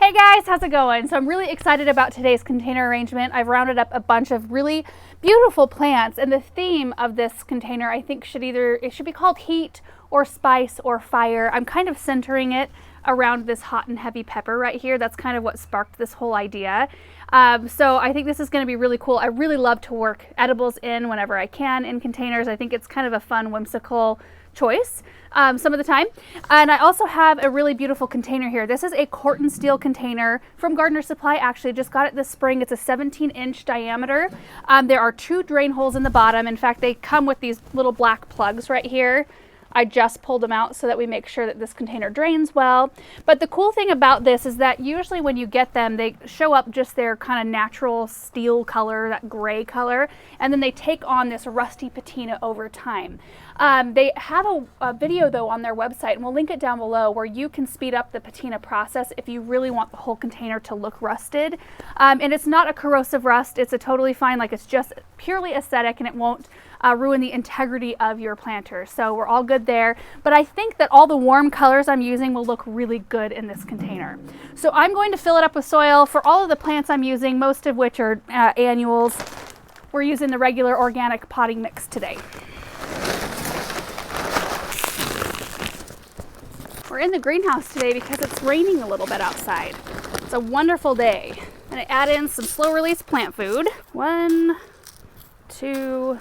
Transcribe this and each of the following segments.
Hey guys, how's it going? So I'm really excited about today's container arrangement. I've rounded up a bunch of really beautiful plants, and the theme of this container I think should be called heat or spice or fire. I'm kind of centering it around this hot and heavy pepper right here. That's kind of what sparked this whole idea. So I think this is going to be really cool. I really love to work edibles in whenever I can in containers. I think it's kind of a fun, whimsical choice some of the time. And I also have a really beautiful container here. This is a Corten steel container from Gardener Supply. Actually, just got it this spring. It's a 17-inch diameter. There are 2 drain holes in the bottom. In fact, they come with these little black plugs right here. I just pulled them out so that we make sure that this container drains well. But the cool thing about this is that usually when you get them, they show up just their kind of natural steel color, that gray color, and then they take on this rusty patina over time. They have a video though on their website, and we'll link it down below, where you can speed up the patina process if you really want the whole container to look rusted. And it's not a corrosive rust, it's a totally fine, like it's just purely aesthetic, and it won't ruin the integrity of your planter. So we're all good there. But I think that all the warm colors I'm using will look really good in this container. So I'm going to fill it up with soil for all of the plants I'm using, most of which are annuals. We're using the regular organic potting mix today. We're in the greenhouse today because it's raining a little bit outside. It's a wonderful day. I'm going to add in some slow release plant food. 1, 2,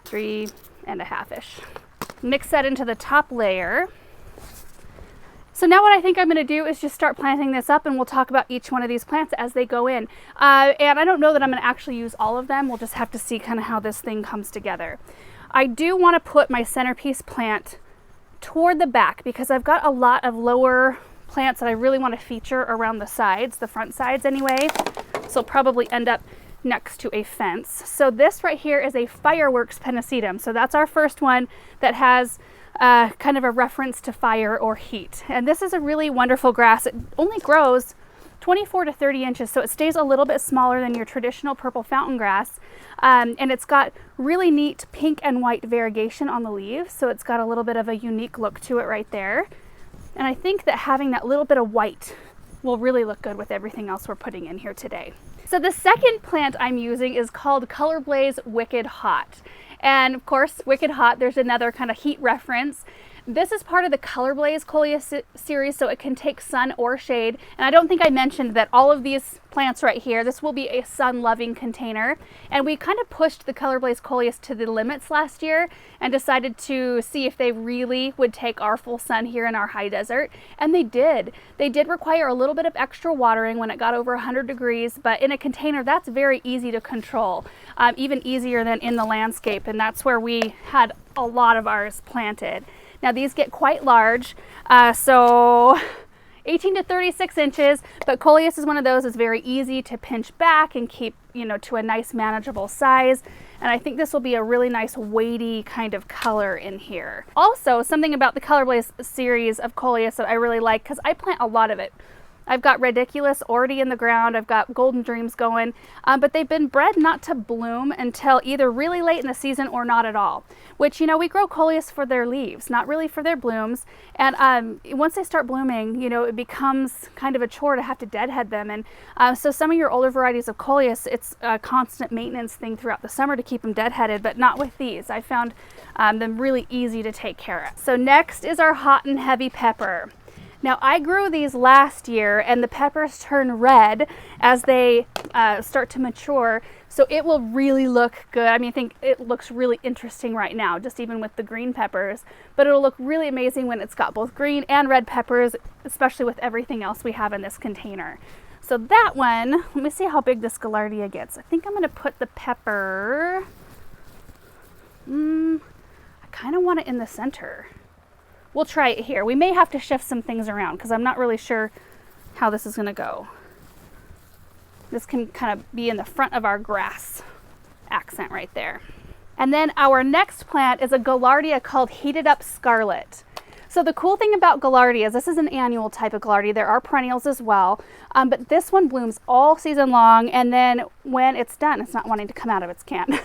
3.5-ish. Mix that into the top layer. So now what I think I'm going to do is just start planting this up, and we'll talk about each one of these plants as they go in. And I don't know that I'm going to actually use all of them. We'll just have to see kind of how this thing comes together. I do want to put my centerpiece plant toward the back because I've got a lot of lower plants that I really want to feature around the sides, the front sides anyway. So I'll probably end up next to a fence. So this right here is a fireworks pennisetum. So that's our first one that has kind of a reference to fire or heat. And this is a really wonderful grass. It only grows 24 to 30 inches, so it stays a little bit smaller than your traditional purple fountain grass. And it's got really neat pink and white variegation on the leaves, so it's got a little bit of a unique look to it right there. And I think that having that little bit of white will really look good with everything else we're putting in here today. So the second plant I'm using is called Color Blaze Wicked Hot. And of course, Wicked Hot, there's another kind of heat reference. This is part of the Color Blaze coleus series, so it can take sun or shade. And I don't think I mentioned that all of these plants right here, this will be a sun-loving container. And we kind of pushed the Color Blaze coleus to the limits last year and decided to see if they really would take our full sun here in our high desert. And they did. They did require a little bit of extra watering when it got over 100 degrees, but in a container, that's very easy to control, even easier than in the landscape. And that's where we had a lot of ours planted. Now these get quite large, so 18 to 36 inches, but coleus is one of those that's very easy to pinch back and keep, to a nice manageable size. And I think this will be a really nice weighty kind of color in here. Also, something about the Color Blaze series of coleus that I really like, because I plant a lot of it. I've got Ridiculous already in the ground. I've got Golden Dreams going, but they've been bred not to bloom until either really late in the season or not at all, which, we grow coleus for their leaves, not really for their blooms. And once they start blooming, it becomes kind of a chore to have to deadhead them. And so some of your older varieties of coleus, it's a constant maintenance thing throughout the summer to keep them deadheaded, but not with these. I found them really easy to take care of. So next is our hot and heavy pepper. Now I grew these last year, and the peppers turn red as they start to mature, so it will really look good. I think it looks really interesting right now, just even with the green peppers, but it'll look really amazing when it's got both green and red peppers, especially with everything else we have in this container. So that one, let me see how big this Galardia gets. I think I'm going to put the pepper, I kind of want it in the center. We'll try it here. We may have to shift some things around because I'm not really sure how this is going to go. This can kind of be in the front of our grass accent right there. And then our next plant is a Galardia called Heated Up Scarlet. So the cool thing about Galardia is this is an annual type of Galardia. There are perennials as well, but this one blooms all season long, and then when it's done, it's not wanting to come out of its can.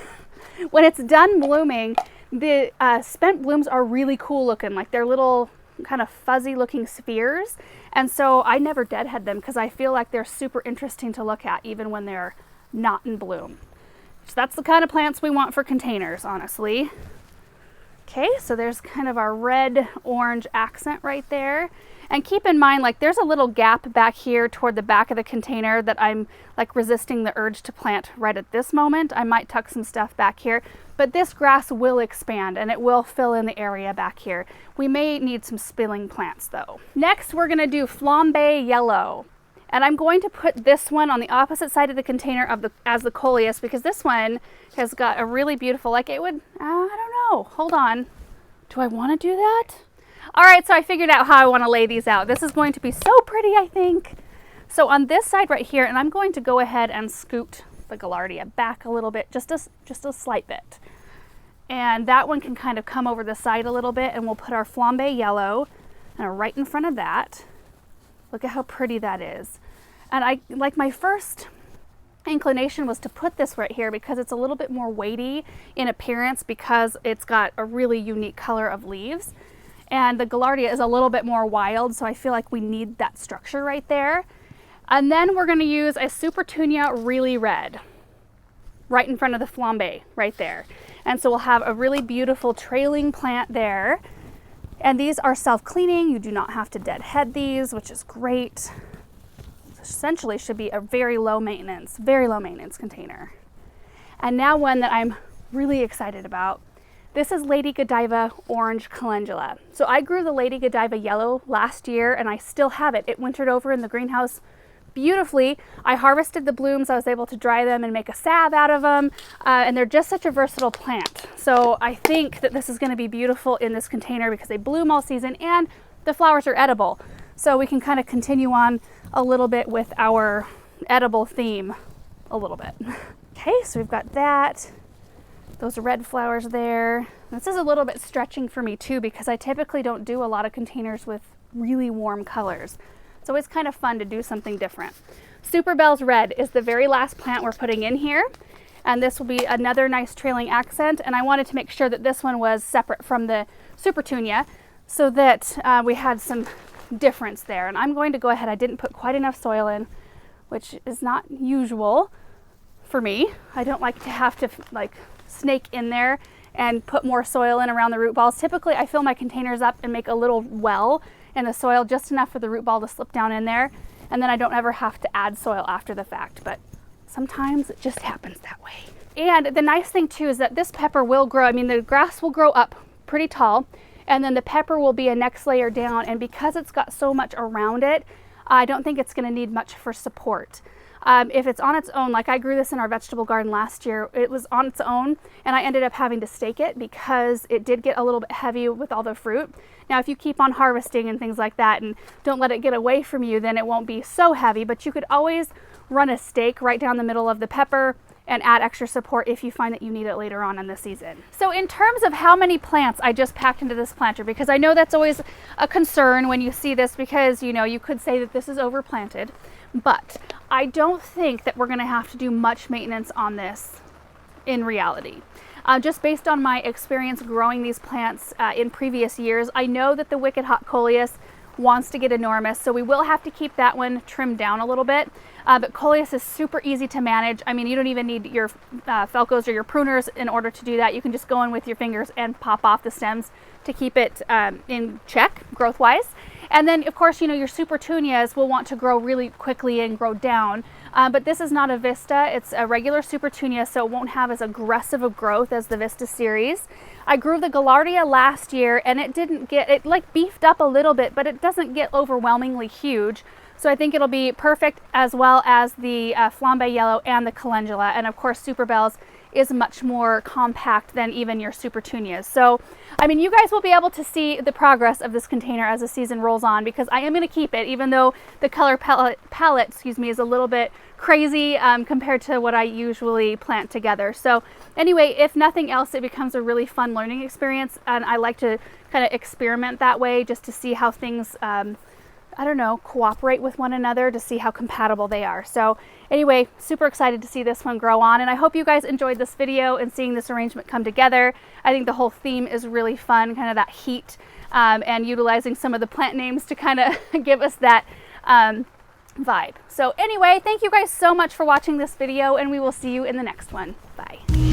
When it's done blooming, the spent blooms are really cool looking, like they're little kind of fuzzy looking spheres. And so I never deadhead them because I feel like they're super interesting to look at even when they're not in bloom. So that's the kind of plants we want for containers, honestly. Okay, so there's kind of our red orange accent right there. And keep in mind, like, there's a little gap back here toward the back of the container that I'm like resisting the urge to plant right at this moment. I might tuck some stuff back here, but this grass will expand and it will fill in the area back here. We may need some spilling plants though. Next, we're gonna do Flambe Yellow. And I'm going to put this one on the opposite side of the container as the coleus, because this one has got a really beautiful, like it would, I don't know, hold on. Do I want to do that? All right, so I figured out how I want to lay these out. This is going to be so pretty, I think. So on this side right here, and I'm going to go ahead and scoot the Galardia back a little bit, just a slight bit. And that one can kind of come over the side a little bit, and we'll put our Flambe Yellow right in front of that. Look at how pretty that is. And I like, my first inclination was to put this right here because it's a little bit more weighty in appearance because it's got a really unique color of leaves. And the Galardia is a little bit more wild, so I feel like we need that structure right there. And then we're going to use a Supertunia Red right in front of the Flambe right there. And so we'll have a really beautiful trailing plant there. And these are self-cleaning. You do not have to deadhead these, which is great. Essentially should be a very low maintenance container. And now one that I'm really excited about. This is Lady Godiva Orange Calendula. So I grew the Lady Godiva Yellow last year and I still have it. It wintered over in the greenhouse beautifully. I harvested the blooms. I was able to dry them and make a salve out of them. And they're just such a versatile plant. So I think that this is going to be beautiful in this container because they bloom all season and the flowers are edible. So we can kind of continue on a little bit with our edible theme a little bit. Okay, so we've got that. Those red flowers there. This is a little bit stretching for me too because I typically don't do a lot of containers with really warm colors. So it's kind of fun to do something different. Supera Bells Red is the very last plant we're putting in here. And this will be another nice trailing accent. And I wanted to make sure that this one was separate from the Supertunia so that we had some difference there. And I'm going to go ahead, I didn't put quite enough soil in, which is not usual for me. I don't like to have to like snake in there and put more soil in around the root balls. Typically I fill my containers up and make a little well in the soil, just enough for the root ball to slip down in there, and then I don't ever have to add soil after the fact, but sometimes it just happens that way. And the nice thing too is that this pepper will grow. I mean, the grass will grow up pretty tall, and then the pepper will be a next layer down, and because it's got so much around it, I don't think it's going to need much for support. If it's on its own, like I grew this in our vegetable garden last year, it was on its own and I ended up having to stake it because it did get a little bit heavy with all the fruit. Now, if you keep on harvesting and things like that and don't let it get away from you, then it won't be so heavy, but you could always run a stake right down the middle of the pepper and add extra support if you find that you need it later on in the season. So in terms of how many plants I just packed into this planter, because I know that's always a concern when you see this because, you know, you could say that this is overplanted, but I don't think that we're going to have to do much maintenance on this in reality. Just based on my experience growing these plants in previous years, I know that the Wicked Hot Coleus wants to get enormous, so we will have to keep that one trimmed down a little bit. But coleus is super easy to manage. I mean, you don't even need your Felcos or your pruners in order to do that. You can just go in with your fingers and pop off the stems to keep it in check growth-wise. And then, of course, you know, your Supertunias will want to grow really quickly and grow down. But this is not a Vista. It's a regular Supertunia, so it won't have as aggressive a growth as the Vista series. I grew the Galardia last year, and it like beefed up a little bit, but it doesn't get overwhelmingly huge. So I think it'll be perfect, as well as the Flambe Yellow and the Calendula. And of course, Supera Bells is much more compact than even your Supertunias. So, I mean, you guys will be able to see the progress of this container as the season rolls on, because I am going to keep it, even though the color palette is a little bit crazy compared to what I usually plant together. So anyway, if nothing else, it becomes a really fun learning experience, and I like to kind of experiment that way just to see how things I don't know, cooperate with one another, to see how compatible they are. So anyway, super excited to see this one grow on, and I hope you guys enjoyed this video and seeing this arrangement come together. I think the whole theme is really fun, kind of that heat and utilizing some of the plant names to kind of give us that vibe. So anyway, thank you guys so much for watching this video, and we will see you in the next one. Bye.